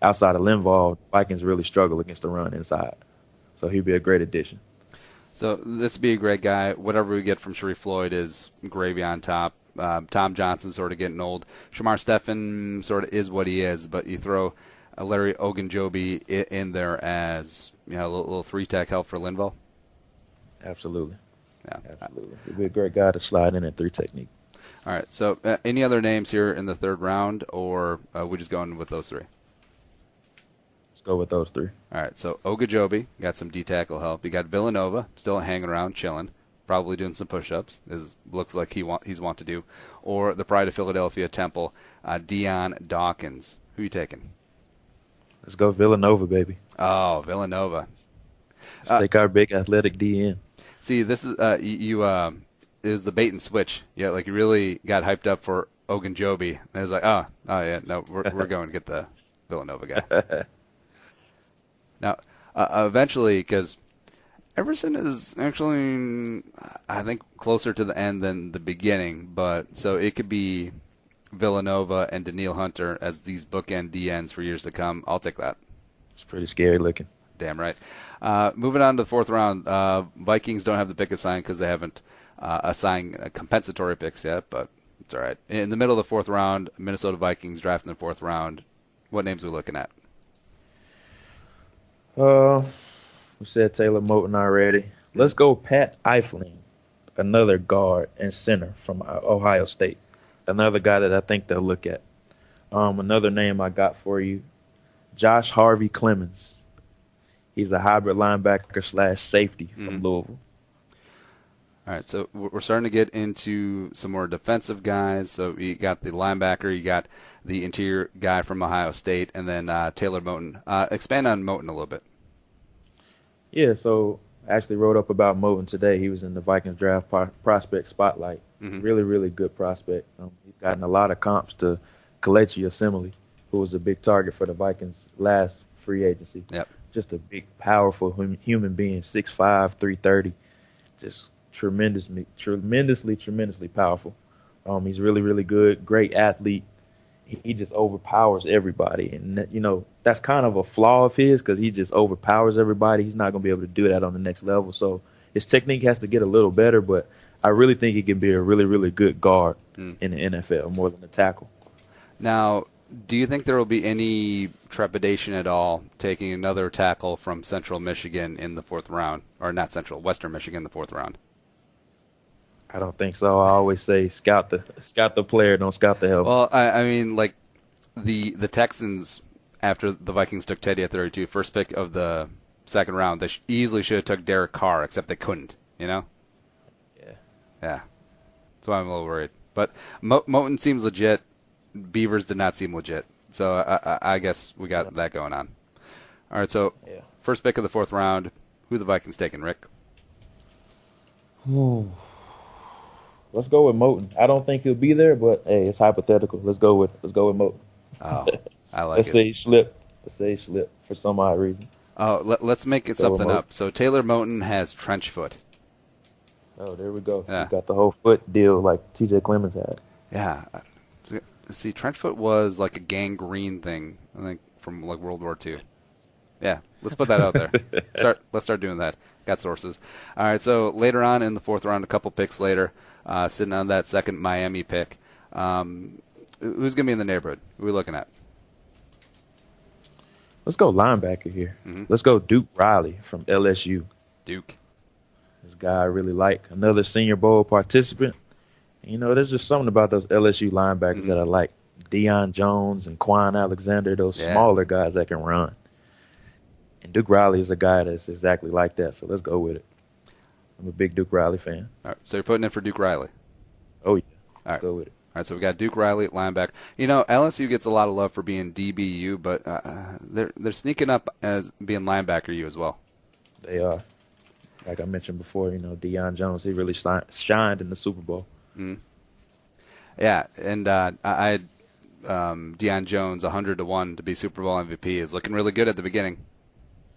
outside of Linval, the Vikings really struggle against the run inside. So he'd be a great addition. So this would be a great guy. Whatever we get from Sharif Floyd is gravy on top. Tom Johnson sort of getting old. Shamar Stephen sort of is what he is, but you throw Larry Ogunjobi in there as a little three-tech help for Linval. Absolutely. Yeah, absolutely. He'd be a great guy to slide in at 3 technique. All right. So any other names here in the third round, or we just going with those 3? Go with those 3. All right, so Ogunjobi got some D-tackle help. You got Villanova still hanging around, chilling, probably doing some push-ups. Looks like he's want to do. Or the Pride of Philadelphia Temple, Deion Dawkins. Who you taking? Let's go Villanova, baby. Oh, Villanova. Let's take our big athletic DN. See, this is it was the bait and switch. Yeah, like you really got hyped up for Ogunjobi. And it was like, oh yeah, no, we're going to get the Villanova guy. Now, eventually, because Everson is actually, I think, closer to the end than the beginning, but so it could be Villanova and Daniil Hunter as these bookend DNs for years to come. I'll take that. It's pretty scary looking. Damn right. Moving on to the fourth round, Vikings don't have the pick assigned because they haven't assigned compensatory picks yet, but it's all right. In the middle of the fourth round, Minnesota Vikings drafting the fourth round. What names are we looking at? We said Taylor Moton already. Let's go Pat Eifling, another guard and center from Ohio State. Another guy that I think they'll look at. Another name I got for you, Josh Harvey Clemens. He's a hybrid linebacker / safety from Louisville. All right, so we're starting to get into some more defensive guys. So you got the linebacker, you got the interior guy from Ohio State, and then Taylor Moton. Expand on Moton a little bit. Yeah, so I actually wrote up about Moton today. He was in the Vikings draft prospect spotlight. Really, really good prospect. He's gotten a lot of comps to Kelechi Osemele, who was a big target for the Vikings last free agency. Yep. Just a big, powerful human being, 6'5", 330, just tremendously powerful. He's really, really good, great athlete. He just overpowers everybody, and that's kind of a flaw of his because he just overpowers everybody. He's not going to be able to do that on the next level, so his technique has to get a little better, but I really think he can be a really, really good guard in the NFL more than a tackle. Now, do you think there will be any trepidation at all taking another tackle from Central Michigan in the fourth round, or not Central, Western Michigan in the fourth round? I don't think so. I always say scout the player, don't scout the help. Well, I mean, like the Texans, after the Vikings took Teddy at 32, first pick of the second round, they easily should have took Derek Carr, except they couldn't, Yeah. That's why I'm a little worried. But Moton seems legit. Beavers did not seem legit. So I guess we got that going on. All right, so first pick of the fourth round, who Who the Vikings taking, Rick? Let's go with Moten. I don't think he'll be there, but hey, it's hypothetical. Let's go with Moten. Oh, I like Let's it. say he slipped. Let's say he slipped for some odd reason. Oh, let's make it something up. So Taylor Moton has trench foot. Oh, there we go. Yeah. He got the whole foot deal like T.J. Clemens had. Yeah. See, trench foot was like a gangrene thing, I think, from like World War II. Yeah, let's put that out there. Let's start doing that. Got sources. All right, so later on in the fourth round, a couple picks later, sitting on that second Miami pick, who's going to be in the neighborhood? Who are we looking at? Let's go linebacker here. Mm-hmm. Let's go Duke Riley from LSU. Duke. This guy I really like. Another Senior Bowl participant. You know, there's just something about those LSU linebackers that I like. Deion Jones and Quan Alexander, those smaller guys that can run. And Duke Riley is a guy that's exactly like that, so let's go with it. I'm a big Duke Riley fan. All right, so you're putting in for Duke Riley. Oh, yeah. Let's go with it. All right, so we got Duke Riley at linebacker. You know, LSU gets a lot of love for being DBU, but they're sneaking up as being linebacker U as well. They are. Like I mentioned before, you know, Deion Jones, he really shined in the Super Bowl. Mm-hmm. Yeah, and I had Deion Jones 100-1 to be Super Bowl MVP. Is looking really good at the beginning.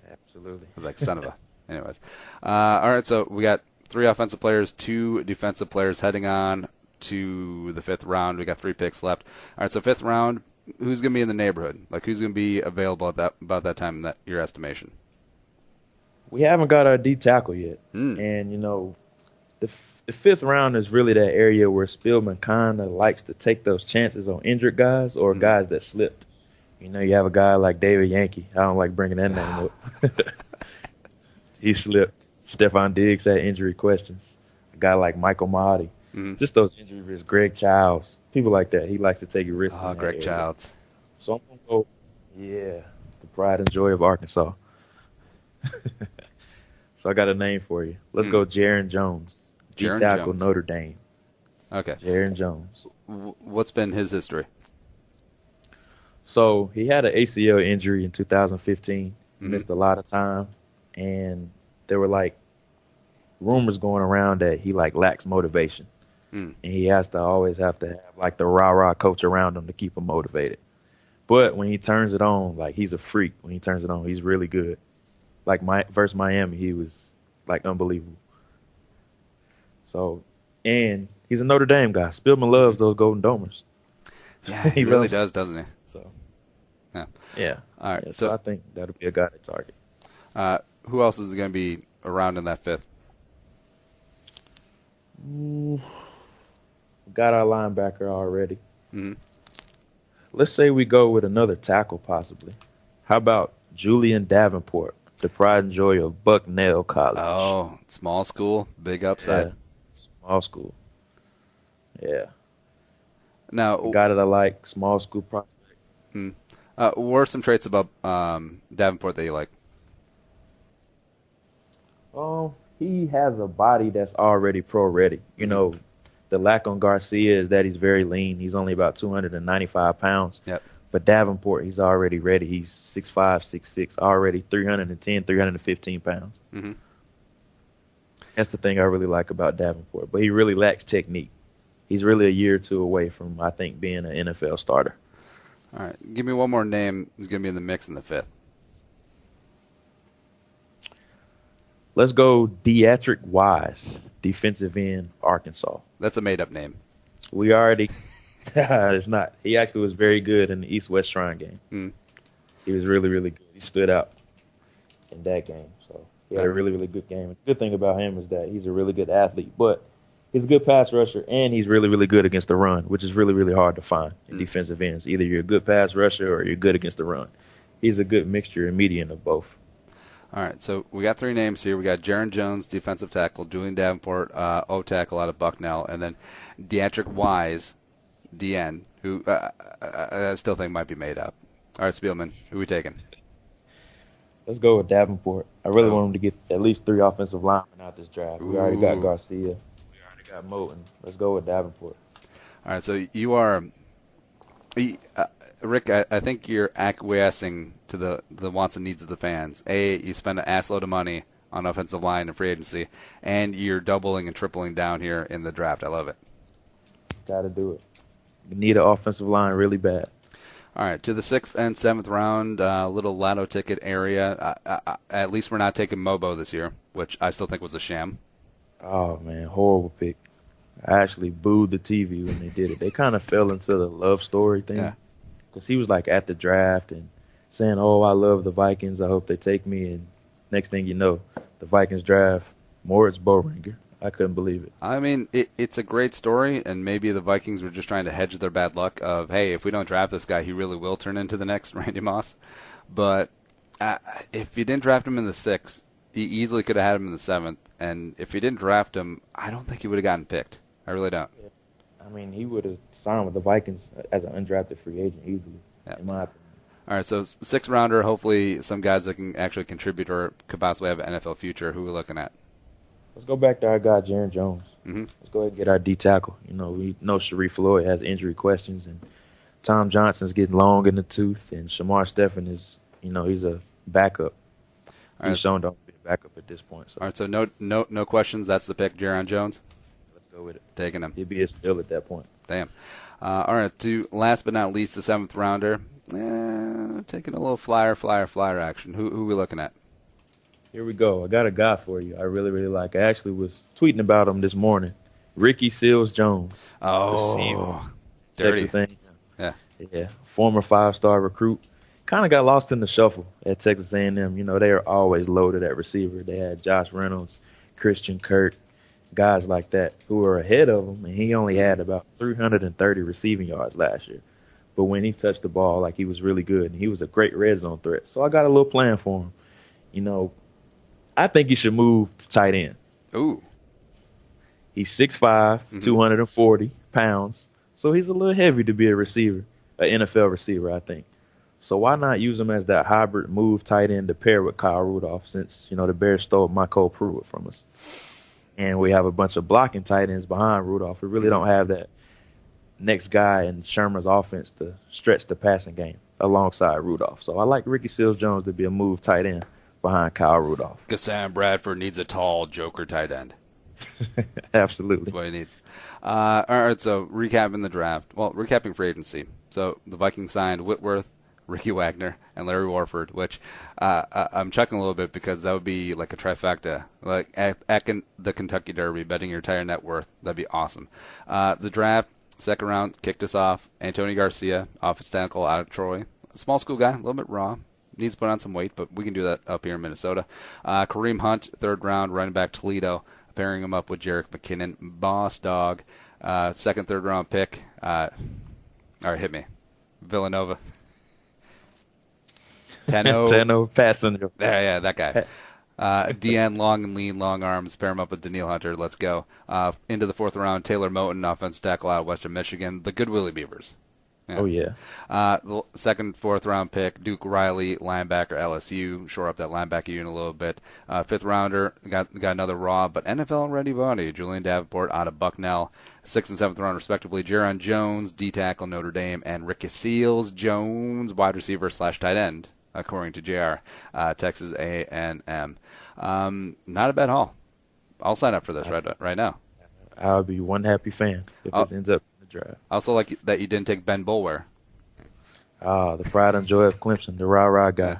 Absolutely. I was like, son of a. Anyways. All right, so we got 3 offensive players, 2 defensive players heading on to the 5th round. We got 3 picks left. All right, so 5th round, who's going to be in the neighborhood? Like, who's going to be available at about that time in your estimation? We haven't got our D tackle yet. And, you know, the 5th round is really that area where Spielman kind of likes to take those chances on injured guys or guys that slipped. You know, you have a guy like David Yankee. I don't like bringing that name up. He slipped. Stephon Diggs had injury questions. A guy like Michael Mahdi. Just those injury risks. Greg Childs. People like that. He likes to take a risk. Oh, Greg Childs. So I'm going to go, the pride and joy of Arkansas. So I got a name for you. Let's go Jaron Jones. D-tackle Notre Dame. Okay. Jaron Jones. What's been his history? So he had an ACL injury in 2015. He missed a lot of time. And there were, like, rumors going around that he, like, lacks motivation. And he has to always have, like, the rah-rah coach around him to keep him motivated. But when he turns it on, like, he's a freak. When he turns it on, he's really good. Like, versus Miami, he was, like, unbelievable. So, and he's a Notre Dame guy. Spielman loves those Golden Domers. Yeah, he really does, doesn't he? So, yeah. All right. Yeah, so I think that'll be a guy to target. Who else is going to be around in that 5th? We got our linebacker already. Let's say we go with another tackle, possibly. How about Julian Davenport, the pride and joy of Bucknell College? Oh, small school, big upside. Yeah, small school. Yeah. Now, a guy that I like, small school prospect. What are some traits about Davenport that you like? He has a body that's already pro-ready. You know, the lack on Garcia is that he's very lean. He's only about 295 pounds. Yep. But Davenport, he's already ready. He's 6'5", 6'6", already 310, 315 pounds. That's the thing I really like about Davenport. But he really lacks technique. He's really a year or 2 away from, I think, being an NFL starter. All right. Give me one more name who's going to be in the mix in the 5th. Let's go Deatrick Wise, defensive end, Arkansas. That's a made-up name. We already – it's not. He actually was very good in the East-West Shrine game. He was really, really good. He stood out in that game. So he had a really, really good game. The good thing about him is that he's a really good athlete, but he's a good pass rusher, and he's really, really good against the run, which is really, really hard to find in defensive ends. Either you're a good pass rusher or you're good against the run. He's a good mixture and median of both. All right, so we got 3 names here. We got Jaron Jones, defensive tackle, Julian Davenport, O-tackle out of Bucknell, and then Deatrick Wise, DN, who I still think might be made up. All right, Spielman, who are we taking? Let's go with Davenport. I really want him to get at least 3 offensive linemen out this draft. We already got Garcia. We already got Moten. Let's go with Davenport. All right, so you are Rick, I think you're acquiescing to the wants and needs of the fans. A, you spend an assload of money on offensive line and free agency, and you're doubling and tripling down here in the draft. I love it. Got to do it. We need an offensive line really bad. All right, to the 6th and 7th round, little lotto ticket area. At least we're not taking Mobo this year, which I still think was a sham. Oh, man, horrible pick. I actually booed the TV when they did it. They kind of fell into the love story thing. Because he was like at the draft and saying, oh, I love the Vikings. I hope they take me. And next thing you know, the Vikings draft Moritz Bowringer. I couldn't believe it. I mean, it's a great story, and maybe the Vikings were just trying to hedge their bad luck of, hey, if we don't draft this guy, he really will turn into the next Randy Moss. But if you didn't draft him in the 6th, you easily could have had him in the 7th. And if you didn't draft him, I don't think he would have gotten picked. I really don't. Yeah. I mean, he would have signed with the Vikings as an undrafted free agent easily, in my opinion. All right, so 6th rounder, hopefully some guys that can actually contribute or could possibly have an NFL future. Who are we looking at? Let's go back to our guy, Jaron Jones. Mm-hmm. Let's go ahead and get our D tackle. You know, we know Sharif Floyd has injury questions, and Tom Johnson's getting long in the tooth, and Shamar Stephen is, you know, he's a backup. He's shown to be a backup at this point. So. All right, so no questions. That's the pick, Jaron Jones. Let's go with it. Taking him. He'd be a steal at that point. Damn. All right, to last but not least, the 7th rounder. Taking a little flyer action. Who are we looking at? Here we go. I got a guy for you I really, really like. I actually was tweeting about him this morning. Ricky Seals-Jones. Oh, dirty. Texas A&M. Yeah. Former 5-star recruit. Kind of got lost in the shuffle at Texas A&M. You know, they are always loaded at receiver. They had Josh Reynolds, Christian Kirk, guys like that who were ahead of him, and he only had about 330 receiving yards last year. But when he touched the ball, like, he was really good, and he was a great red zone threat. So I got a little plan for him. You know, I think he should move to tight end. Ooh. He's 6'5", 240 pounds, so he's a little heavy to be a receiver, an NFL receiver, I think. So why not use him as that hybrid move tight end to pair with Kyle Rudolph, since, you know, the Bears stole Michael Pruitt from us. And we have a bunch of blocking tight ends behind Rudolph. We really don't have that next guy in Shermer's offense to stretch the passing game alongside Rudolph. So I like Ricky Seals-Jones to be a move tight end behind Kyle Rudolph. Because Sam Bradford needs a tall joker tight end. Absolutely. That's what he needs. All right, so recapping the draft. Well, recapping free agency. So the Vikings signed Whitworth, Ricky Wagner, and Larry Warford, which I'm chuckling a little bit because that would be like a trifecta. Like at the Kentucky Derby, betting your entire net worth. That'd be awesome. The draft, 2nd round, kicked us off. Antonio Garcia, offensive tackle out of Troy. A small school guy, a little bit raw. Needs to put on some weight, but we can do that up here in Minnesota. Kareem Hunt, 3rd round, running back Toledo, pairing him up with Jerick McKinnon. Boss dog, 2nd, 3rd round pick. All right, hit me. Villanova. Tenno Passenger. Yeah, that guy. Deanne, long and lean, long arms. Pair him up with Daniil Hunter. Let's go. Into the 4th round, Taylor Moton, offensive tackle out of Western Michigan. The good Willie Beavers. Yeah. Oh, yeah. The 2nd, 4th round pick, Duke Riley, linebacker, LSU. Shore up that linebacker unit a little bit. 5th rounder, got another raw, but NFL-ready body. Julian Davenport out of Bucknell. 6th and 7th round, respectively. Jaron Jones, D-tackle, Notre Dame. And Ricky Seals-Jones, wide receiver / tight end, according to JR, Texas A&M. Not a bad haul. I'll sign up for this right now. I'll be one happy fan if this ends up in the draft. I also like that you didn't take Ben Boulware. The pride and joy of Clemson, the rah-rah guy.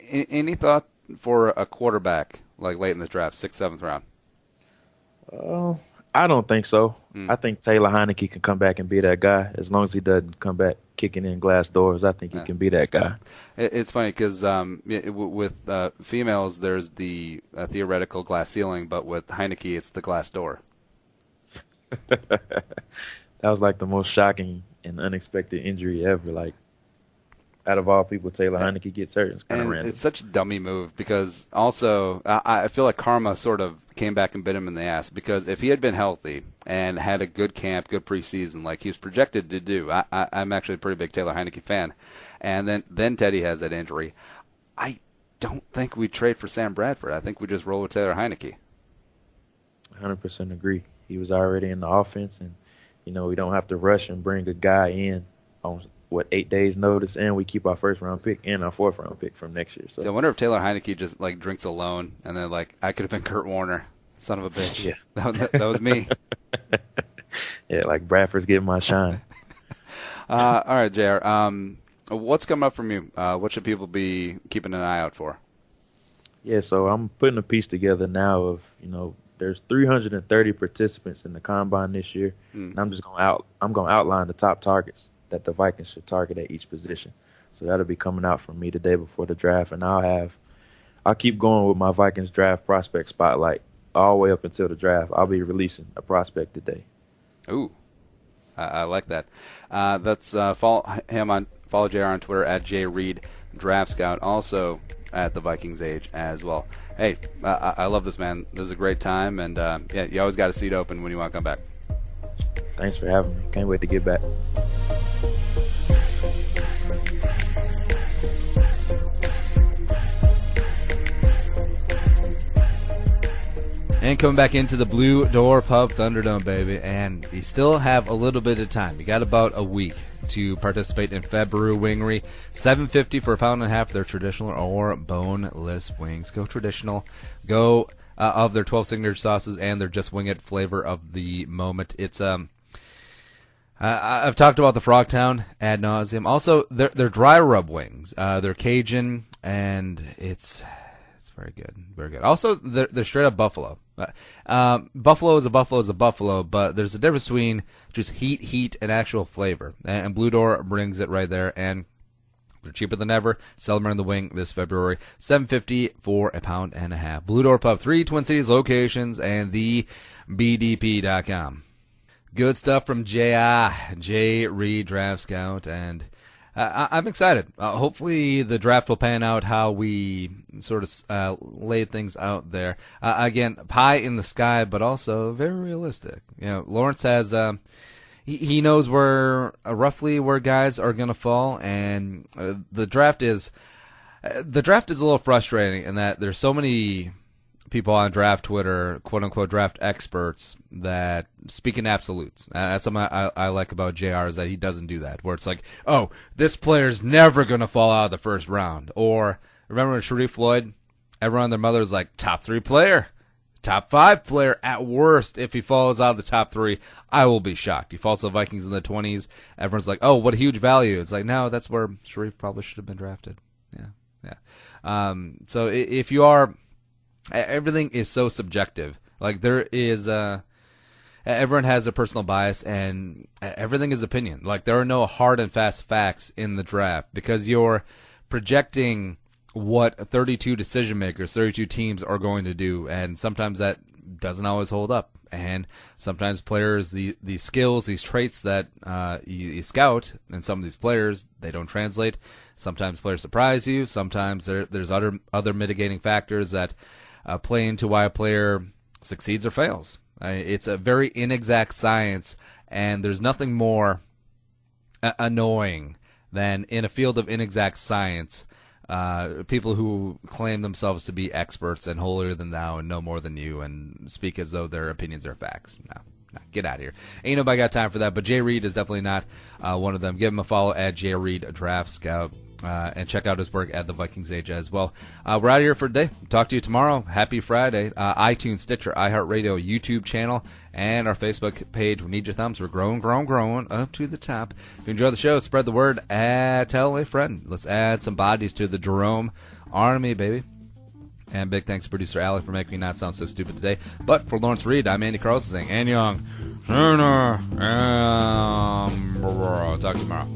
Any thought for a quarterback, like late in the draft, 6th, 7th round? I don't think so. I think Taylor Heineke can come back and be that guy. As long as he doesn't come back kicking in glass doors, I think he can be that guy. It's funny because with females, there's the theoretical glass ceiling, but with Heineke, it's the glass door. That was like the most shocking and unexpected injury ever. Like, out of all people, Taylor Heineke gets hurt. It's kind of random. It's such a dummy move because also I feel like karma sort of came back and bit him in the ass, because if he had been healthy and had a good camp, good preseason, like he was projected to do, I'm actually a pretty big Taylor Heineke fan, and then Teddy has that injury. I don't think we trade for Sam Bradford. I think we just roll with Taylor Heineke. 100% agree. He was already in the offense, and we don't have to rush and bring a guy in on 8 days notice, and we keep our first round pick and our fourth round pick from next year. So I wonder if Taylor Heineke just like drinks alone and then like I could have been Kurt Warner, son of a bitch. Yeah, that was me. Yeah, like Bradford's getting my shine. All right, JR. What's coming up from you? What should people be keeping an eye out for? Yeah, so I'm putting a piece together now of, there's 330 participants in the combine this year, and I'm gonna outline the top targets that the Vikings should target at each position. So that'll be coming out from me the day before the draft, and I'll keep going with my Vikings draft prospect spotlight all the way up until the draft. I'll be releasing a prospect today. Ooh, I like that. That's follow JR on Twitter at JReid Draft Scout. Also at the Vikings Age as well. Hey, I love this, man. This is a great time, and you always got a seat open when you want to come back. Thanks for having me. Can't wait to get back. And coming back into the Blue Door Pub Thunderdome, baby. And you still have a little bit of time. You got about a week to participate in February Wingery. $7.50 for a pound and a half of their traditional or boneless wings. Go traditional. Go of their 12 signature sauces and their just wing it flavor of the moment. It's I've talked about the Frogtown ad nauseum. Also, their dry rub wings. They're Cajun, and it's very good, very good. Also, they're straight up buffalo. Buffalo is a buffalo, but there's a difference between just heat, and actual flavor. And Blue Door brings it right there, and they're cheaper than ever. Celebrating the wing this February. $7.50 for a pound and a half. Blue Door Pub, 3 Twin Cities locations, and thebdp.com. Good stuff from JReid Draft Scout, and I'm excited. Hopefully the draft will pan out how we sort of laid things out there. Again, pie in the sky, but also very realistic. Lawrence has he knows roughly where guys are going to fall, and the draft is a little frustrating in that there's so many people on draft Twitter, quote unquote draft experts, that speak in absolutes. That's something I like about JR, is that he doesn't do that, where it's like, oh, this player's never going to fall out of the first round. Or remember when Sharif Floyd, everyone and their mother was like, top 3 player, top 5 player at worst. If he falls out of the top 3, I will be shocked. He falls to the Vikings in the 20s. Everyone's like, oh, what a huge value. It's like, no, that's where Sharif probably should have been drafted. Yeah. So if you are, everything is so subjective. Like there is everyone has a personal bias, and everything is opinion. Like there are no hard and fast facts in the draft, because you're projecting what 32 decision makers, 32 teams are going to do, and sometimes that doesn't always hold up. And sometimes players, the skills, these traits that you scout, and some of these players, they don't translate. Sometimes players surprise you. Sometimes there's other mitigating factors that play into why a player succeeds or fails. It's a very inexact science, and there's nothing more annoying than in a field of inexact science, people who claim themselves to be experts and holier than thou and know more than you and speak as though their opinions are facts. No, get out of here. Ain't nobody got time for that, but JReid is definitely not one of them. Give him a follow at JReid Draft Scout. And check out his work at the Vikings Age as well. We're out of here for today. Talk to you tomorrow. Happy Friday. iTunes, Stitcher, iHeartRadio, YouTube channel, and our Facebook page. We need your thumbs. We're growing up to the top. If you enjoy the show, spread the word. Tell a friend. Let's add some bodies to the Jerome Army, baby. And big thanks to producer Allie for making me not sound so stupid today. But for Lawrence Reed, I'm Andy Carlson saying, and Young. Talk to you tomorrow.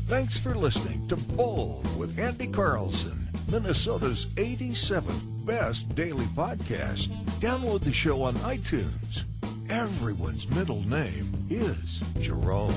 Thanks for listening to Bowl with Andy Carlson, Minnesota's 87th best daily podcast. Download the show on iTunes. Everyone's middle name is Jerome.